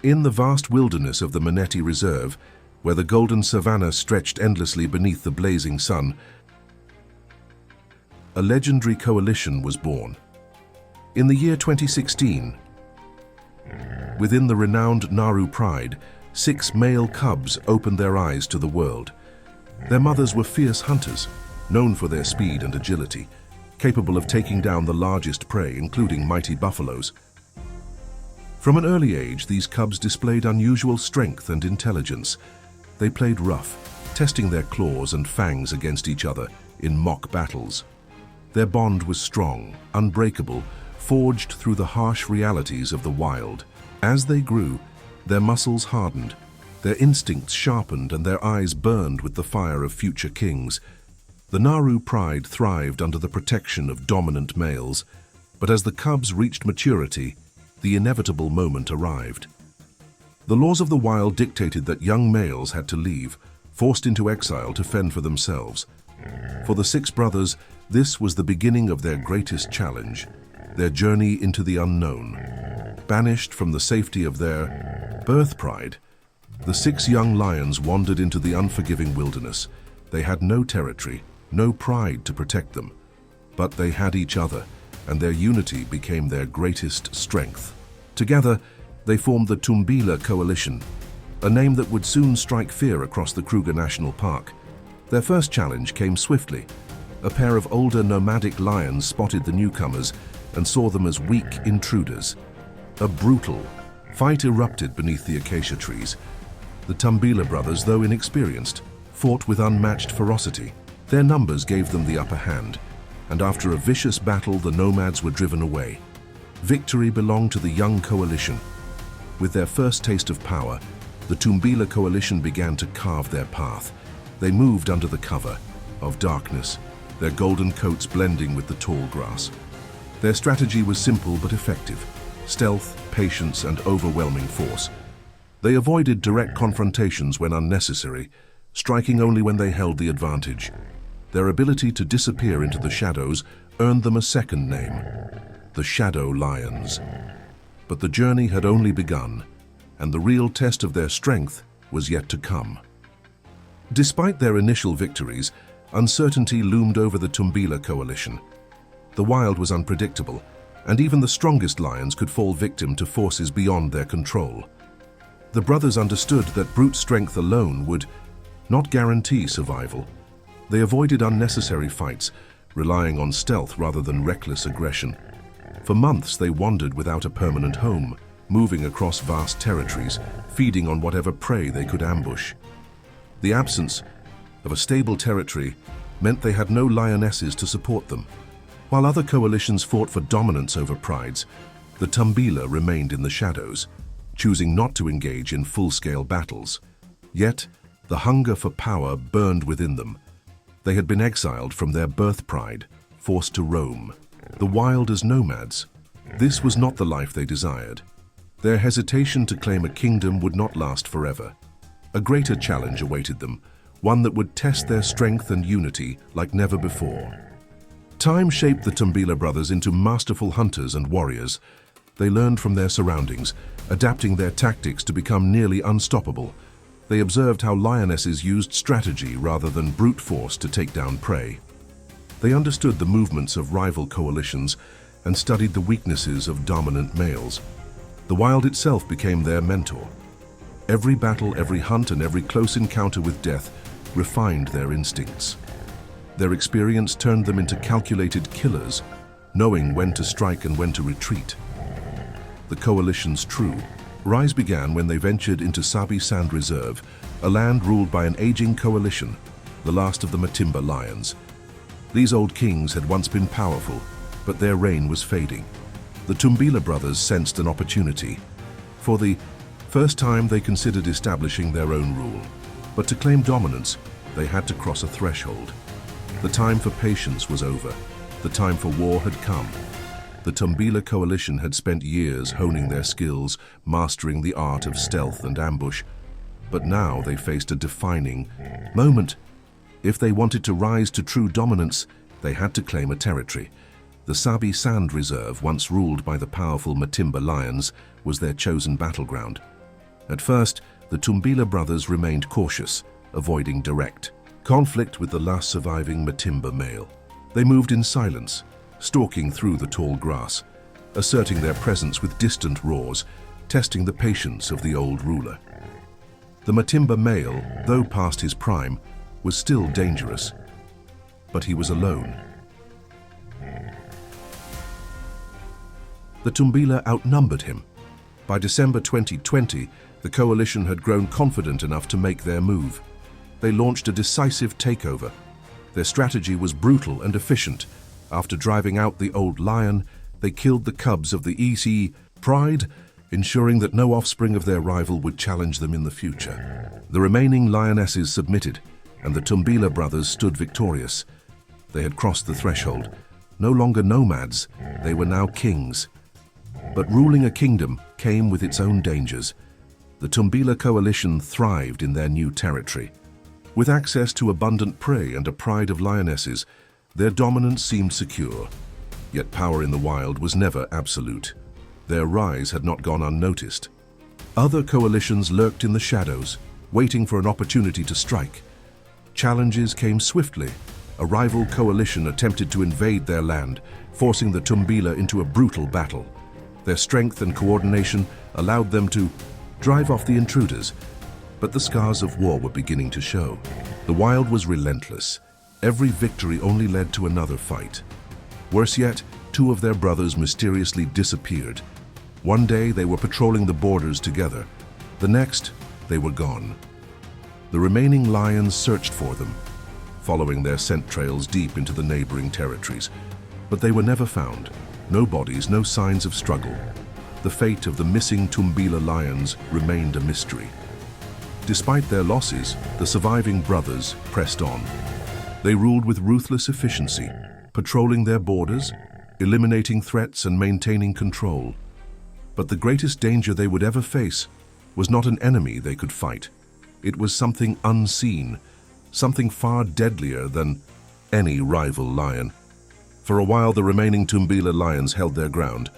In the vast wilderness of the Maneti Reserve, where the golden savanna stretched endlessly beneath the blazing sun, a legendary coalition was born. In the year 2016, within the renowned Naru Pride, 6 male cubs opened their eyes to the world. Their mothers were fierce hunters, known for their speed and agility, capable of taking down the largest prey, including mighty buffaloes. From an early age, these cubs displayed unusual strength and intelligence. They played rough, testing their claws and fangs against each other in mock battles. Their bond was strong, unbreakable, forged through the harsh realities of the wild. As they grew, their muscles hardened, their instincts sharpened, and their eyes burned with the fire of future kings. The Naru Pride thrived under the protection of dominant males, but as the cubs reached maturity, the inevitable moment arrived. The laws of the wild dictated that young males had to leave, forced into exile to fend for themselves. For the 6 brothers, this was the beginning of their greatest challenge, their journey into the unknown. Banished from the safety of their birth pride, the 6 young lions wandered into the unforgiving wilderness. They had no territory, no pride to protect them, but they had each other, and their unity became their greatest strength. Together, they formed the Tumbila Coalition, a name that would soon strike fear across the Kruger National Park. Their first challenge came swiftly. A pair of older nomadic lions spotted the newcomers and saw them as weak intruders. A brutal fight erupted beneath the acacia trees. The Tumbila brothers, though inexperienced, fought with unmatched ferocity. Their numbers gave them the upper hand, and after a vicious battle, the nomads were driven away. Victory belonged to the young coalition. With their first taste of power, the Tumbila coalition began to carve their path. They moved under the cover of darkness, their golden coats blending with the tall grass. Their strategy was simple but effective: stealth, patience, and overwhelming force. They avoided direct confrontations when unnecessary, striking only when they held the advantage. Their ability to disappear into the shadows earned them a second name, the Shadow Lions. But the journey had only begun, and the real test of their strength was yet to come. Despite their initial victories, uncertainty loomed over the Tumbila coalition. The wild was unpredictable, and even the strongest lions could fall victim to forces beyond their control. The brothers understood that brute strength alone would not guarantee survival. They avoided unnecessary fights, relying on stealth rather than reckless aggression. For months they wandered without a permanent home, moving across vast territories, feeding on whatever prey they could ambush. The absence of a stable territory meant they had no lionesses to support them. While other coalitions fought for dominance over prides, the Tumbila remained in the shadows, choosing not to engage in full-scale battles. Yet, the hunger for power burned within them. They had been exiled from their birth pride, forced to roam, the wild as nomads. This was not the life they desired. Their hesitation to claim a kingdom would not last forever. A greater challenge awaited them, one that would test their strength and unity like never before. Time shaped the Tumbila brothers into masterful hunters and warriors. They learned from their surroundings, adapting their tactics to become nearly unstoppable. They observed how lionesses used strategy rather than brute force to take down prey. They understood the movements of rival coalitions and studied the weaknesses of dominant males. The wild itself became their mentor. Every battle, every hunt, and every close encounter with death refined their instincts. Their experience turned them into calculated killers, knowing when to strike and when to retreat. The coalition's true rise began when they ventured into Sabi Sand Reserve, a land ruled by an aging coalition, the last of the Matimba lions. These old kings had once been powerful, but their reign was fading. The Tumbila brothers sensed an opportunity. For the first time, they considered establishing their own rule. But to claim dominance, they had to cross a threshold. The time for patience was over. The time for war had come. The Tumbila coalition had spent years honing their skills, mastering the art of stealth and ambush. But now they faced a defining moment. If they wanted to rise to true dominance, they had to claim a territory. The Sabi Sand Reserve, once ruled by the powerful Matimba lions, was their chosen battleground. At first, the Tumbila brothers remained cautious, avoiding direct conflict with the last surviving Matimba male. They moved in silence, stalking through the tall grass, asserting their presence with distant roars, testing the patience of the old ruler. The Matimba male, though past his prime, was still dangerous, but he was alone. The Tumbila outnumbered him. By December 2020, the coalition had grown confident enough to make their move. They launched a decisive takeover. Their strategy was brutal and efficient. After driving out the old lion, they killed the cubs of the EC pride, ensuring that no offspring of their rival would challenge them in the future. The remaining lionesses submitted, and the Tumbila brothers stood victorious. They had crossed the threshold. No longer nomads, they were now kings. But ruling a kingdom came with its own dangers. The Tumbila coalition thrived in their new territory. With access to abundant prey and a pride of lionesses, their dominance seemed secure. Yet power in the wild was never absolute. Their rise had not gone unnoticed. Other coalitions lurked in the shadows, waiting for an opportunity to strike. Challenges came swiftly. A rival coalition attempted to invade their land, forcing the Tumbila into a brutal battle. Their strength and coordination allowed them to drive off the intruders, but the scars of war were beginning to show. The wild was relentless. Every victory only led to another fight. Worse yet, two of their brothers mysteriously disappeared. One day they were patrolling the borders together. The next, they were gone. The remaining lions searched for them, following their scent trails deep into the neighboring territories. But they were never found. No bodies, no signs of struggle. The fate of the missing Tumbila lions remained a mystery. Despite their losses, the surviving brothers pressed on. They ruled with ruthless efficiency, patrolling their borders, eliminating threats and maintaining control. But the greatest danger they would ever face was not an enemy they could fight. It was something unseen, something far deadlier than any rival lion. For a while, the remaining Tumbila lions held their ground.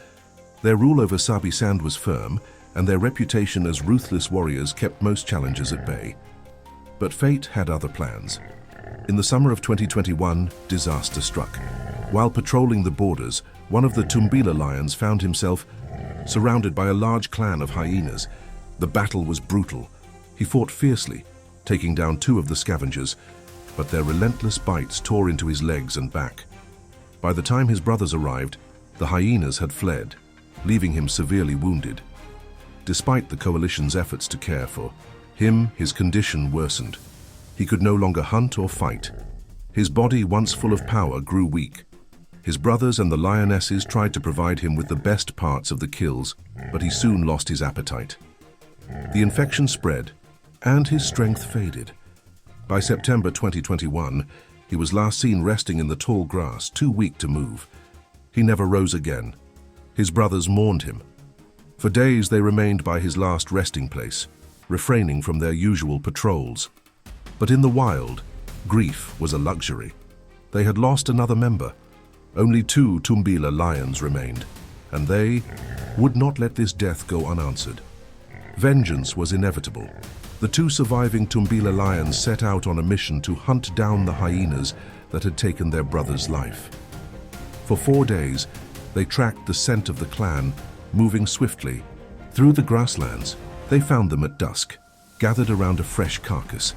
Their rule over Sabi Sand was firm, and their reputation as ruthless warriors kept most challengers at bay. But fate had other plans. In the summer of 2021, disaster struck. While patrolling the borders, one of the Tumbila lions found himself surrounded by a large clan of hyenas. The battle was brutal. He fought fiercely, taking down two of the scavengers, but their relentless bites tore into his legs and back. By the time his brothers arrived, the hyenas had fled, leaving him severely wounded. Despite the coalition's efforts to care for him, his condition worsened. He could no longer hunt or fight. His body, once full of power, grew weak. His brothers and the lionesses tried to provide him with the best parts of the kills, but he soon lost his appetite. The infection spread, and his strength faded. By September 2021, he was last seen resting in the tall grass, too weak to move. He never rose again. His brothers mourned him. For days they remained by his last resting place, refraining from their usual patrols. But in the wild, grief was a luxury. They had lost another member. Only two Tumbila lions remained, and they would not let this death go unanswered. Vengeance was inevitable. The two surviving Tumbila lions set out on a mission to hunt down the hyenas that had taken their brother's life. For 4 days, they tracked the scent of the clan, moving swiftly. Through the grasslands, they found them at dusk, gathered around a fresh carcass.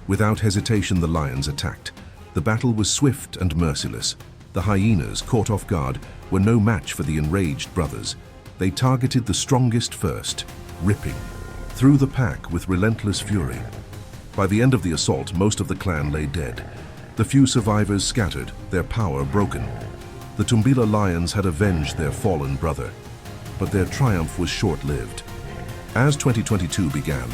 Without hesitation, the lions attacked. The battle was swift and merciless. The hyenas, caught off guard, were no match for the enraged brothers. They targeted the strongest first, ripping through the pack with relentless fury. By the end of the assault, most of the clan lay dead. The few survivors scattered, their power broken. The Tumbila lions had avenged their fallen brother, but their triumph was short-lived. As 2022 began,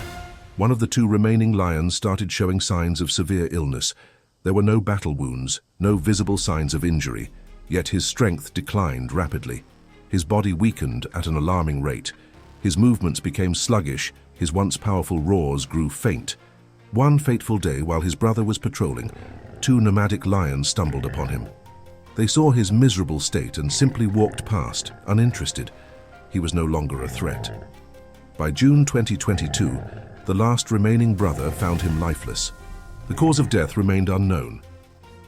one of the two remaining lions started showing signs of severe illness. There were no battle wounds, no visible signs of injury, yet his strength declined rapidly. His body weakened at an alarming rate. His movements became sluggish, his once powerful roars grew faint. One fateful day, while his brother was patrolling, two nomadic lions stumbled upon him. They saw his miserable state and simply walked past, uninterested. He was no longer a threat. By June 2022, the last remaining brother found him lifeless. The cause of death remained unknown.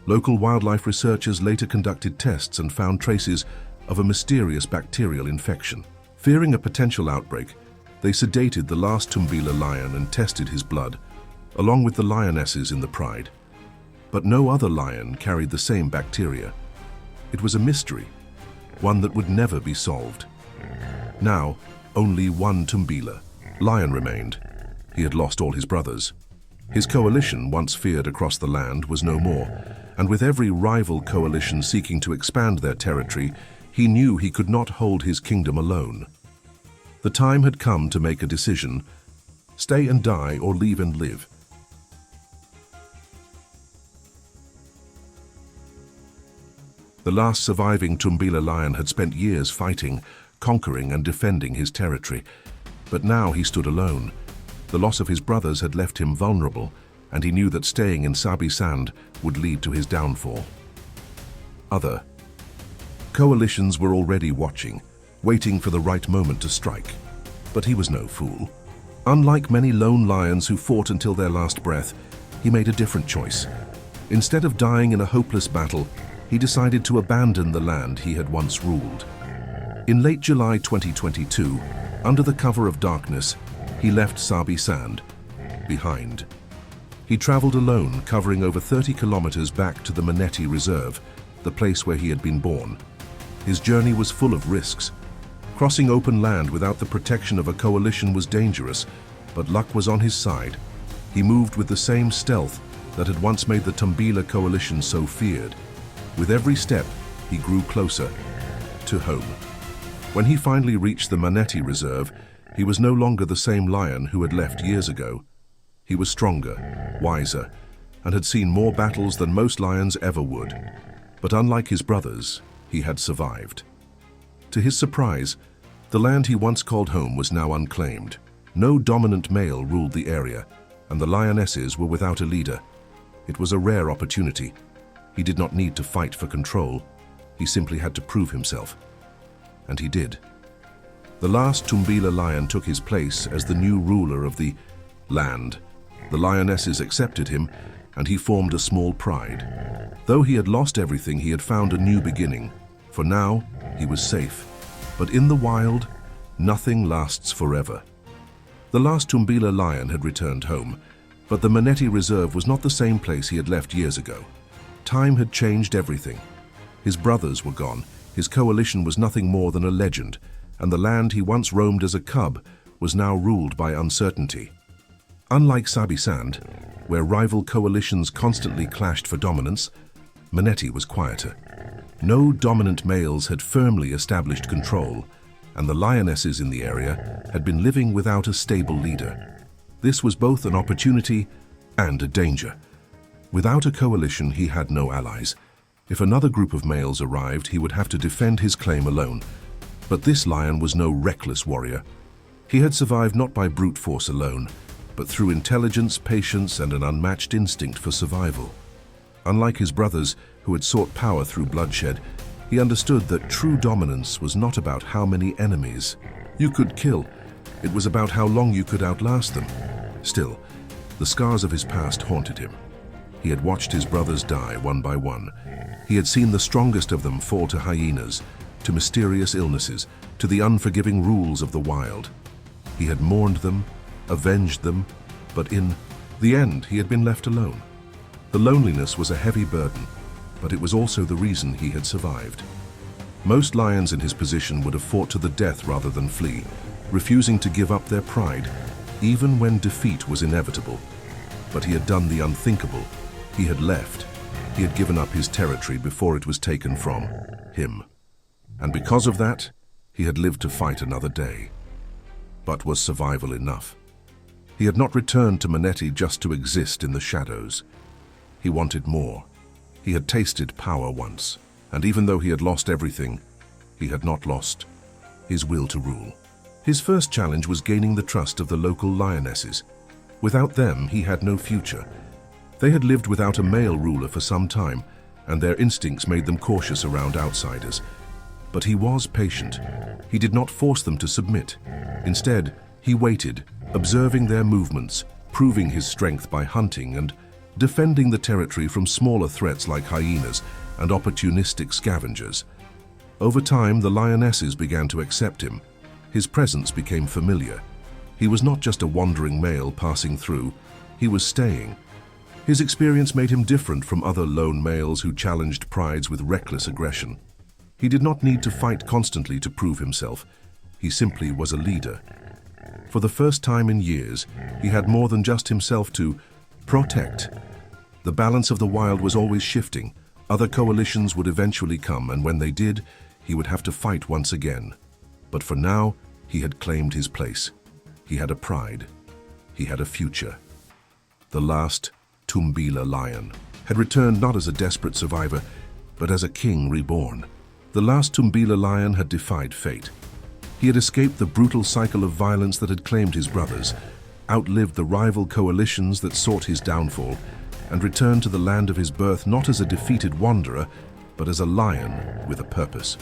Local wildlife researchers later conducted tests and found traces of a mysterious bacterial infection. Fearing a potential outbreak, they sedated the last Tumbila lion and tested his blood, along with the lionesses in the pride. But no other lion carried the same bacteria. It was a mystery, one that would never be solved. Now, only one Tumbila lion remained. He had lost all his brothers. His coalition, once feared across the land, was no more, and with every rival coalition seeking to expand their territory, he knew he could not hold his kingdom alone. The time had come to make a decision: stay and die or leave and live. The last surviving Tumbila lion had spent years fighting, conquering and defending his territory, but now he stood alone. The loss of his brothers had left him vulnerable, and he knew that staying in Sabi Sand would lead to his downfall. Other coalitions were already watching, waiting for the right moment to strike. But he was no fool. Unlike many lone lions who fought until their last breath, he made a different choice. Instead of dying in a hopeless battle, he decided to abandon the land he had once ruled. In late July 2022, under the cover of darkness, he left Sabi Sand behind. He traveled alone, covering over 30 kilometers back to the Maneti Reserve, the place where he had been born. His journey was full of risks. Crossing open land without the protection of a coalition was dangerous, but luck was on his side. He moved with the same stealth that had once made the Tumbila coalition so feared. With every step, he grew closer to home. When he finally reached the Maneti Reserve, he was no longer the same lion who had left years ago. He was stronger, wiser, and had seen more battles than most lions ever would. But unlike his brothers, he had survived. To his surprise, the land he once called home was now unclaimed. No dominant male ruled the area, and the lionesses were without a leader. It was a rare opportunity. He did not need to fight for control. He simply had to prove himself. And he did. The last Tumbila lion took his place as the new ruler of the land. The lionesses accepted him, and he formed a small pride. Though he had lost everything, he had found a new beginning. For now, he was safe. But in the wild, nothing lasts forever. The last Tumbila lion had returned home, but the Maneti Reserve was not the same place he had left years ago. Time had changed everything. His brothers were gone, his coalition was nothing more than a legend, and the land he once roamed as a cub was now ruled by uncertainty. Unlike Sabi Sand, where rival coalitions constantly clashed for dominance, Maneti was quieter. No dominant males had firmly established control, and the lionesses in the area had been living without a stable leader. This was both an opportunity and a danger. Without a coalition, he had no allies. If another group of males arrived, he would have to defend his claim alone. But this lion was no reckless warrior. He had survived not by brute force alone, but through intelligence, patience, and an unmatched instinct for survival. Unlike his brothers, who had sought power through bloodshed, he understood that true dominance was not about how many enemies you could kill. It was about how long you could outlast them. Still, the scars of his past haunted him. He had watched his brothers die one by one. He had seen the strongest of them fall to hyenas, to mysterious illnesses, to the unforgiving rules of the wild. He had mourned them, avenged them, but in the end, he had been left alone. The loneliness was a heavy burden, but it was also the reason he had survived. Most lions in his position would have fought to the death rather than flee, refusing to give up their pride, even when defeat was inevitable. But he had done the unthinkable. He had left. He had given up his territory before it was taken from him. And because of that, he had lived to fight another day. But was survival enough? He had not returned to Maneti just to exist in the shadows. He wanted more. He had tasted power once, and even though he had lost everything, he had not lost his will to rule. His first challenge was gaining the trust of the local lionesses. Without them, he had no future. They had lived without a male ruler for some time, and their instincts made them cautious around outsiders. But he was patient. He did not force them to submit. Instead, He waited, observing their movements, proving his strength by hunting and defending the territory from smaller threats like hyenas and opportunistic scavengers. Over time, the lionesses began to accept him. His presence became familiar. He was not just a wandering male passing through, he was staying. His experience made him different from other lone males who challenged prides with reckless aggression. He did not need to fight constantly to prove himself. He simply was a leader. For the first time in years, he had more than just himself to protect. The balance of the wild was always shifting. Other coalitions would eventually come, and when they did, he would have to fight once again. But for now, he had claimed his place. He had a pride. He had a future. The last Tumbila lion had returned not as a desperate survivor, but as a king reborn. The last Tumbila lion had defied fate. He had escaped the brutal cycle of violence that had claimed his brothers, outlived the rival coalitions that sought his downfall, and returned to the land of his birth not as a defeated wanderer, but as a lion with a purpose.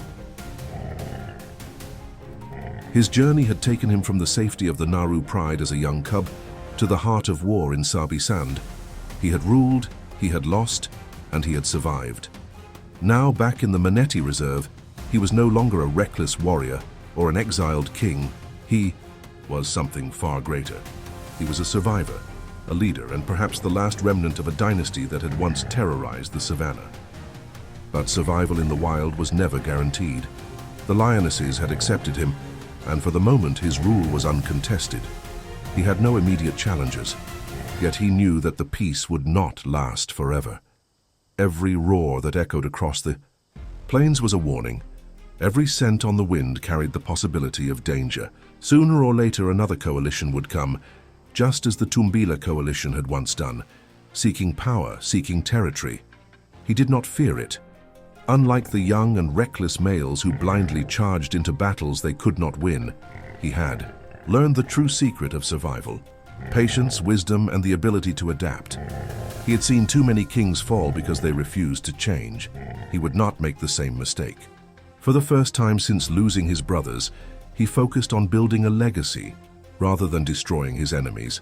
His journey had taken him from the safety of the Naru pride as a young cub to the heart of war in Sabi Sand. He had ruled, he had lost, and he had survived. Now, back in the Maneti Reserve, he was no longer a reckless warrior or an exiled king. He was something far greater. He was a survivor, a leader, and perhaps the last remnant of a dynasty that had once terrorized the savannah. But survival in the wild was never guaranteed. The lionesses had accepted him, and for the moment his rule was uncontested. He had no immediate challengers, yet he knew that the peace would not last forever. Every roar that echoed across the plains was a warning. Every scent on the wind carried the possibility of danger. Sooner or later another coalition would come, just as the Tumbila coalition had once done, seeking power, seeking territory. He did not fear it. Unlike the young and reckless males who blindly charged into battles they could not win, he had learned the true secret of survival: patience, wisdom, and the ability to adapt. He had seen too many kings fall because they refused to change. He would not make the same mistake. For the first time since losing his brothers, he focused on building a legacy rather than destroying his enemies.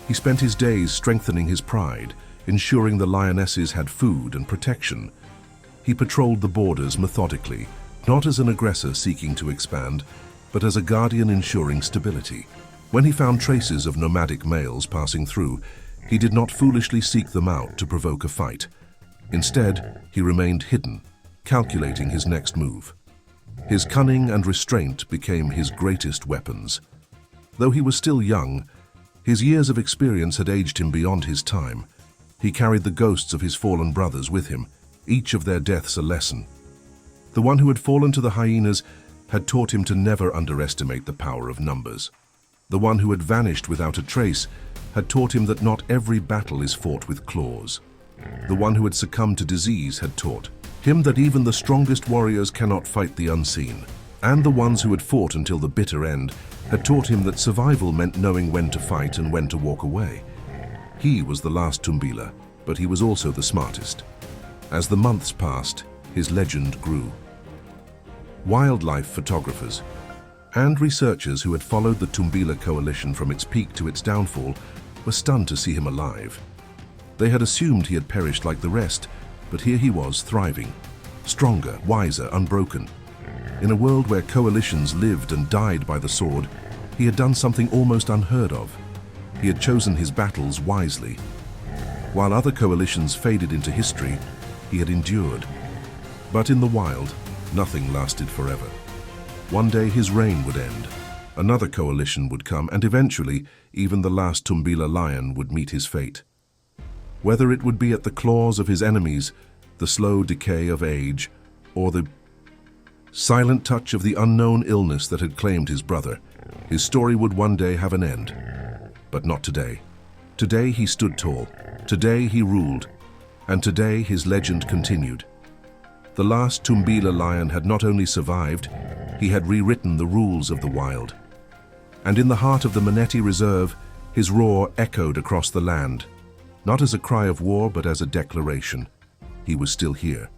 He spent his days strengthening his pride, ensuring the lionesses had food and protection. He patrolled the borders methodically, not as an aggressor seeking to expand, but as a guardian ensuring stability. When he found traces of nomadic males passing through, he did not foolishly seek them out to provoke a fight. Instead, he remained hidden, calculating his next move. His cunning and restraint became his greatest weapons. Though he was still young, his years of experience had aged him beyond his time. He carried the ghosts of his fallen brothers with him, each of their deaths a lesson. The one who had fallen to the hyenas had taught him to never underestimate the power of numbers. The one who had vanished without a trace had taught him that not every battle is fought with claws. The one who had succumbed to disease had taught him that even the strongest warriors cannot fight the unseen. And the ones who had fought until the bitter end had taught him that survival meant knowing when to fight and when to walk away. He was the last Tumbila, but he was also the smartest. As the months passed, his legend grew. Wildlife photographers and researchers who had followed the Tumbila coalition from its peak to its downfall were stunned to see him alive. They had assumed he had perished like the rest, but here he was, thriving, stronger, wiser, unbroken. In a world where coalitions lived and died by the sword, he had done something almost unheard of. He had chosen his battles wisely. While other coalitions faded into history, he had endured. But in the wild, nothing lasted forever. One day his reign would end. Another coalition would come, and eventually, even the last Tumbila lion would meet his fate. Whether it would be at the claws of his enemies, the slow decay of age, or the silent touch of the unknown illness that had claimed his brother, his story would one day have an end. But not today. Today he stood tall. Today he ruled. And today his legend continued. The last Tumbila lion had not only survived, he had rewritten the rules of the wild. And in the heart of the Maneti Reserve, his roar echoed across the land, not as a cry of war, but as a declaration. He was still here.